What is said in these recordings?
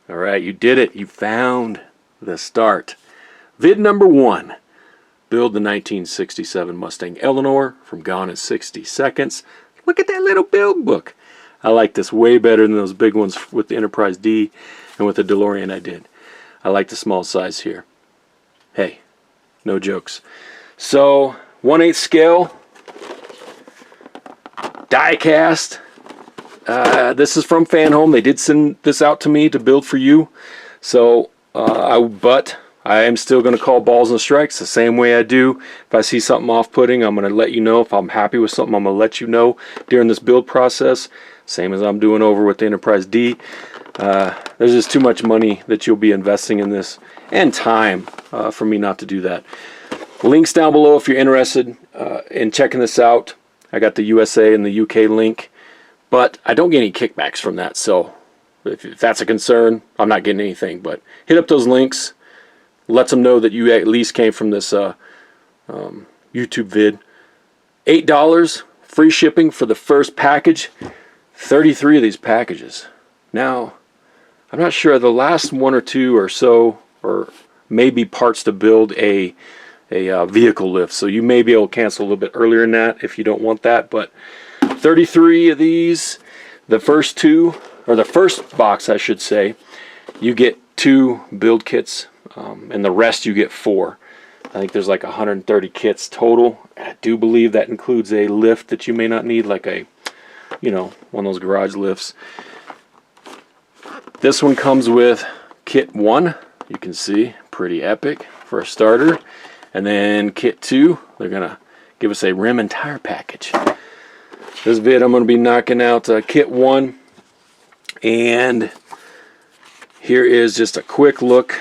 All right, you did it. You found the start. Vid number 1. Build the 1967 Mustang Eleanor from Gone in 60 Seconds. Look at that little build book. I like this way better than those big ones with the Enterprise D and with the DeLorean I did. I like the small size here. Hey, no jokes. So, 1/8 scale, die cast. This is from Fanhome. They did send this out to me to build for you. So, but I am still going to call balls and strikes the same way I do. If I see something off-putting, I'm going to let you know. If I'm happy with something, I'm going to let you know during this build process. Same as I'm doing over with the Enterprise D. There's just too much money that you'll be investing in this, and time for me not to do that. Links down below if you're interested in checking this out. I got the USA and the UK link, but I don't get any kickbacks from that. So if that's a concern, I'm not getting anything. But hit up those links. Let them know that you at least came from this YouTube vid. $8 free shipping for the first package. 33 of these packages. Now, I'm not sure, the last 1 or 2 or so, or maybe parts to build a vehicle lift. So you may be able to cancel a little bit earlier than that if you don't want that. But 33 of these, the first 2, or the first box I should say, you get 2 build kits. And the rest you get 4. I think there's like 130 kits total. I do believe that includes a lift that you may not need, like a, you know, one of those garage lifts. This one comes with kit 1. You can see, pretty epic for a starter. And then kit 2, they're gonna give us a rim and tire package. This vid I'm gonna be knocking out kit 1, and here is just a quick look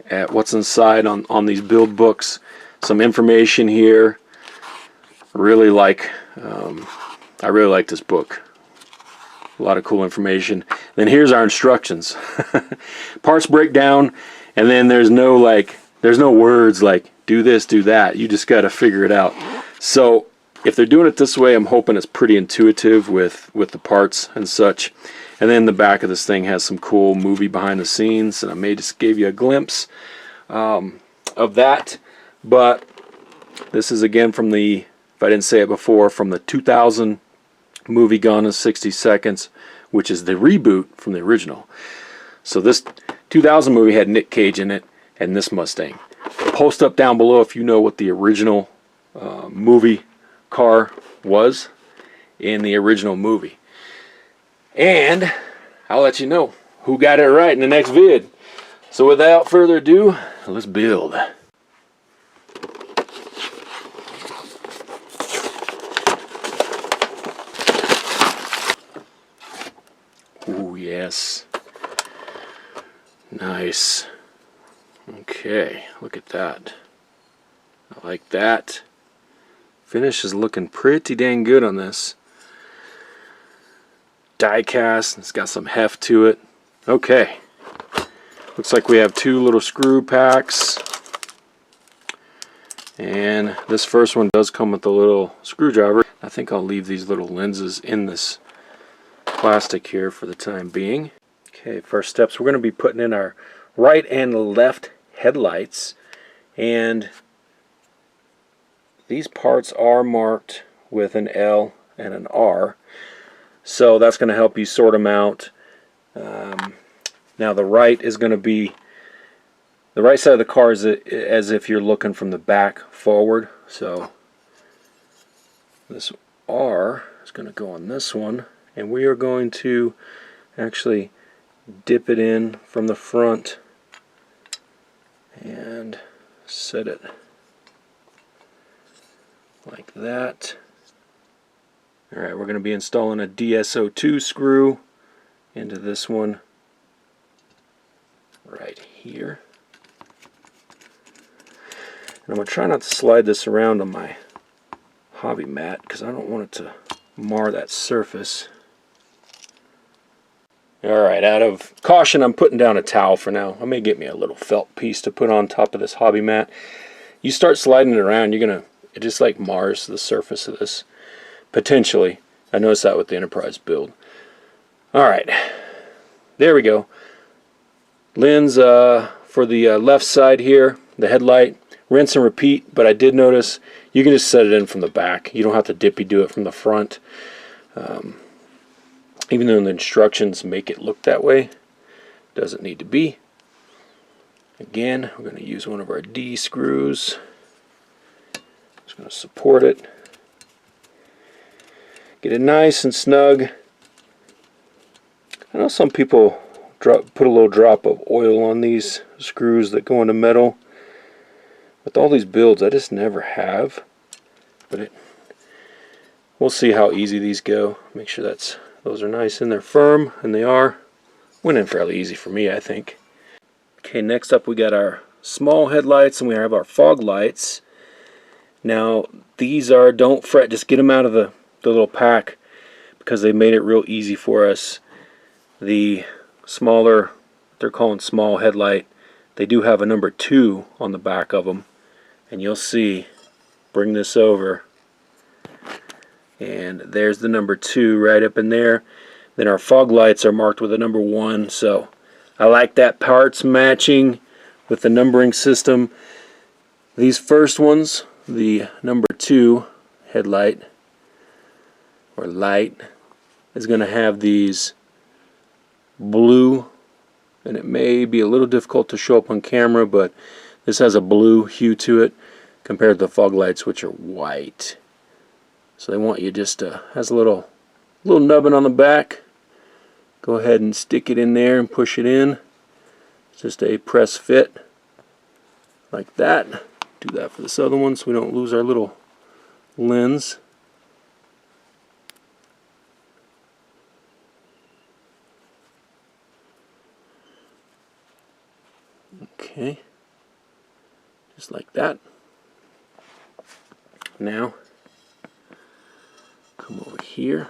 at what's inside on these build books. Some information here. I really like this book. A lot of cool information. Then here's our instructions. Parts breakdown, and then there's no words like do this, do that. You just got to figure it out. So if they're doing it this way, I'm hoping it's pretty intuitive with the parts and such. And then the back of this thing has some cool movie behind the scenes, and I may just give you a glimpse of that. But this is again from the, if I didn't say it before, from the 2000 movie Gone in 60 Seconds, which is the reboot from the original. So this 2000 movie had Nick Cage in it, and this Mustang. Post up down below if you know what the original movie car was in the original movie. And I'll let you know who got it right in the next vid. So without further ado, let's build. Ooh, yes. Nice. Okay, look at that. I like that. Finish is looking pretty dang good on this. Die cast, it's got some heft to it. Okay, looks like we have 2 little screw packs, and this first one does come with a little screwdriver. I think I'll leave these little lenses in this plastic here for the time being. Okay, first steps, we're going to be putting in our right and left headlights, and these parts are marked with an L and an R. So that's going to help you sort them out. Now the right is going to be, the right side of the car is as if you're looking from the back forward. So this R is going to go on this one, and we are going to actually dip it in from the front and set it like that. Alright, we're going to be installing a DSO2 screw into this one right here. And I'm going to try not to slide this around on my hobby mat because I don't want it to mar that surface. Alright, out of caution I'm putting down a towel for now. I may get me a little felt piece to put on top of this hobby mat. You start sliding it around, it just like mars the surface of this. Potentially. I noticed that with the Enterprise build. Alright, there we go. Lens for the left side here, the headlight, rinse and repeat, but I did notice you can just set it in from the back. You don't have to dippy do it from the front. Even though the instructions make it look that way, doesn't need to be. Again, we're going to use one of our D screws. Just going to support it. Get it nice and snug. I know some people put a little drop of oil on these screws that go into metal. With all these builds, I just never have. But we'll see how easy these go. Make sure those are nice and they're firm, and they are. Went in fairly easy for me, I think. Okay, next up we got our small headlights, and we have our fog lights. Now these are, don't fret, just get them out of the little pack, because they made it real easy for us. The smaller, they're calling small headlight, they do have a number 2 on the back of them, and you'll see, bring this over, and there's the number 2 right up in there. Then our fog lights are marked with a number 1, so I like that parts matching with the numbering system. These first ones, the number 2 headlight or light, is going to have these blue, and it may be a little difficult to show up on camera, but this has a blue hue to it compared to the fog lights, which are white. So they want you just to, has a little nubbin on the back. Go ahead and stick it in there and push it in. It's just a press fit like that. Do that for this other one so we don't lose our little lens. Okay, just like that. Now, come over here.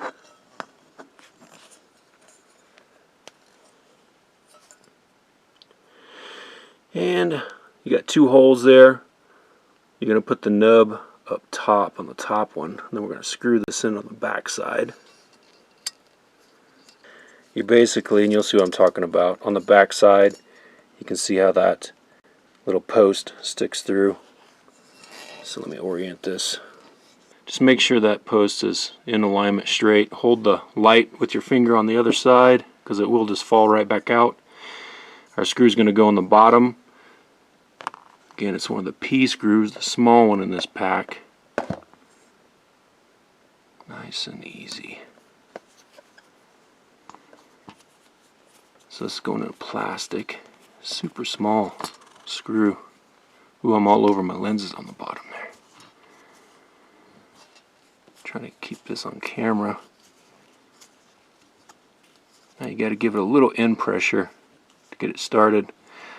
And you got 2 holes there. You're going to put the nub up top on the top one, and then we're going to screw this in on the back side. You basically, and you'll see what I'm talking about, on the back side, you can see how that little post sticks through. So let me orient this. Just make sure that post is in alignment straight. Hold the light with your finger on the other side, because it will just fall right back out. Our screw is going to go on the bottom. Again, it's one of the P screws, the small one in this pack. Nice and easy. So this is going into plastic. Super small screw. Ooh, I'm all over my lenses on the bottom there. Trying to keep this on camera. Now you got to give it a little end pressure to get it started.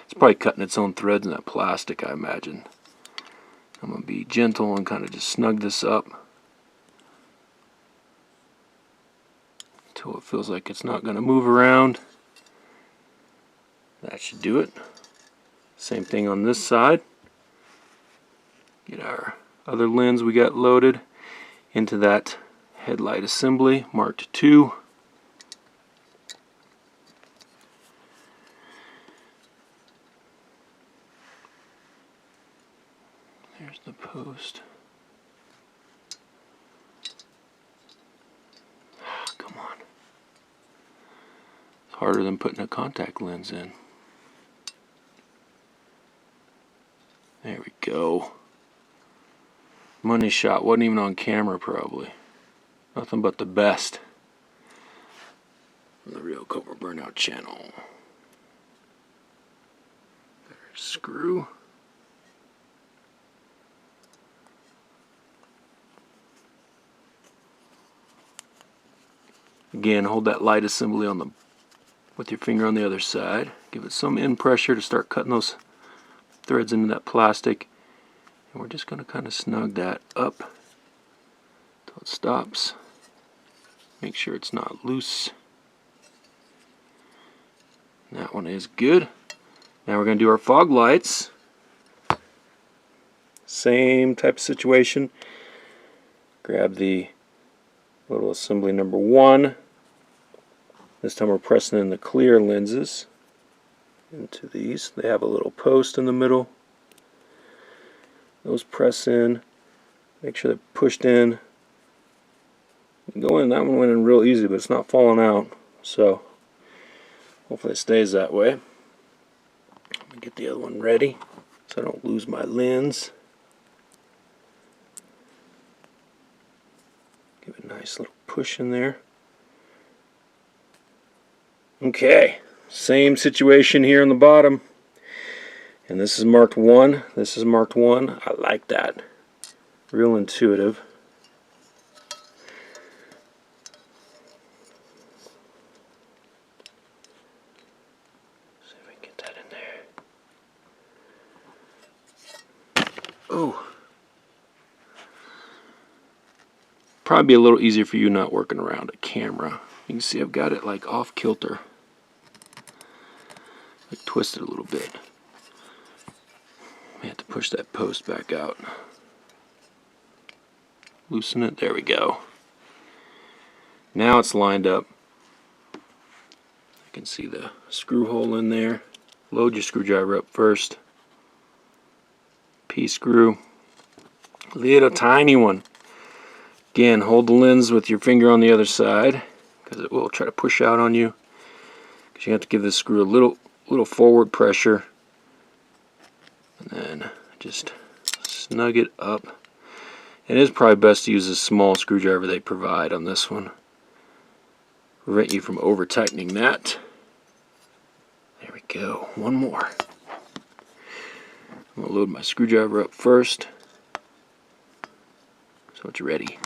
It's probably cutting its own threads in that plastic, I imagine. I'm going to be gentle and kind of just snug this up until it feels like it's not going to move around. That should do it. Same thing on this side. Get our other lens we got loaded into that headlight assembly marked 2. There's the post. Come on. It's harder than putting a contact lens in. There we go. Money shot. Wasn't even on camera probably. Nothing but the best on the Real Cobra Burnout channel. There's screw. Again, hold that light assembly on the with your finger on the other side. Give it some end pressure to start cutting those threads into that plastic. And we're just going to kind of snug that up until it stops. Make sure it's not loose. That one is good. Now we're going to do our fog lights. Same type of situation. Grab the little assembly number 1. This time we're pressing in the clear lenses. into these. They have a little post in the middle. Those press in. Make sure they're pushed in. You go in, that one went in real easy, but it's not falling out. So hopefully it stays that way. Let me get the other one ready so I don't lose my lens. Give it a nice little push in there. Okay, same situation here on the bottom. And this is marked 1. This is marked 1. I like that. Real intuitive. See if we can get that in there. Oh. Probably be a little easier for you not working around a camera. You can see I've got it like off kilter. Like twisted a little bit. I have to push that post back out. Loosen it. There we go. Now it's lined up. I can see the screw hole in there. Load your screwdriver up first. P-screw. Little tiny one. Again, hold the lens with your finger on the other side because it will try to push out on you. Because you have to give this screw a little forward pressure. And then just snug it up. It is probably best to use a small screwdriver they provide on this one. Prevent you from over tightening that. There we go. One more. I'm going to load my screwdriver up first so it's ready.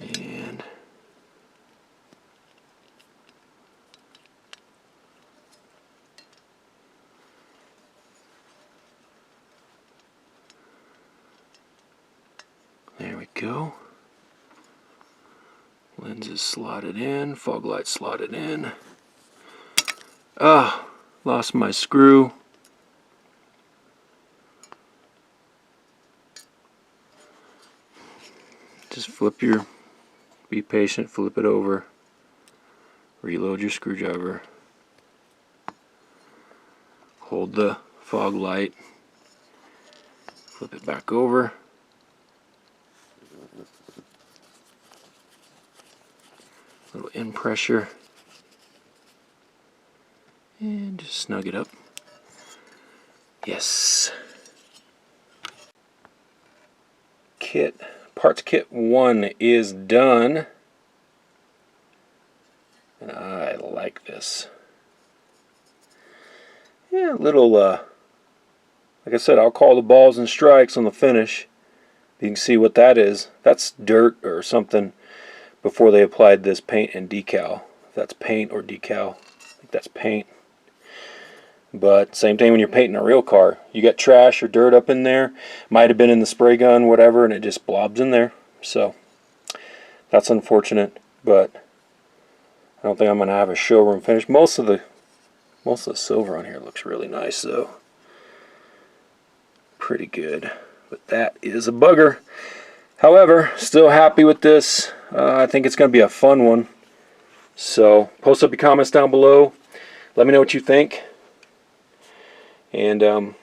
And there we go. Lens is slotted in, fog light slotted in. Ah, lost my screw. Just be patient, flip it over, reload your screwdriver, hold the fog light, flip it back over, little in pressure, and just snug it up. Yes. Parts kit 1 is done. And I like this. Yeah, a little, like I said, I'll call the balls and strikes on the finish. You can see what that is. That's dirt or something before they applied this paint and decal. If that's paint or decal, I think that's paint. But same thing when you're painting a real car. You got trash or dirt up in there. Might have been in the spray gun, whatever, and it just blobs in there. So that's unfortunate, but I don't think I'm going to have a showroom finish. Most of the silver on here looks really nice, though. Pretty good. But that is a bugger. However, still happy with this. I think it's going to be a fun one. So post up your comments down below. Let me know what you think. And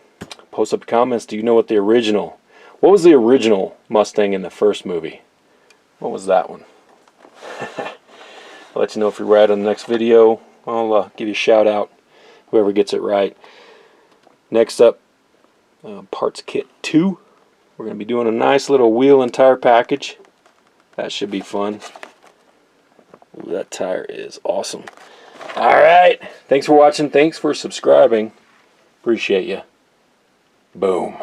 post up your comments. Do you know what what was the original Mustang in the first movie? What was that one? I'll let you know if you're right on the next video. I'll give you a shout out, whoever gets it right. Next up, parts kit 2. We're going to be doing a nice little wheel and tire package. That should be fun. Ooh, that tire is awesome. Alright, thanks for watching. Thanks for subscribing. Appreciate you. Boom.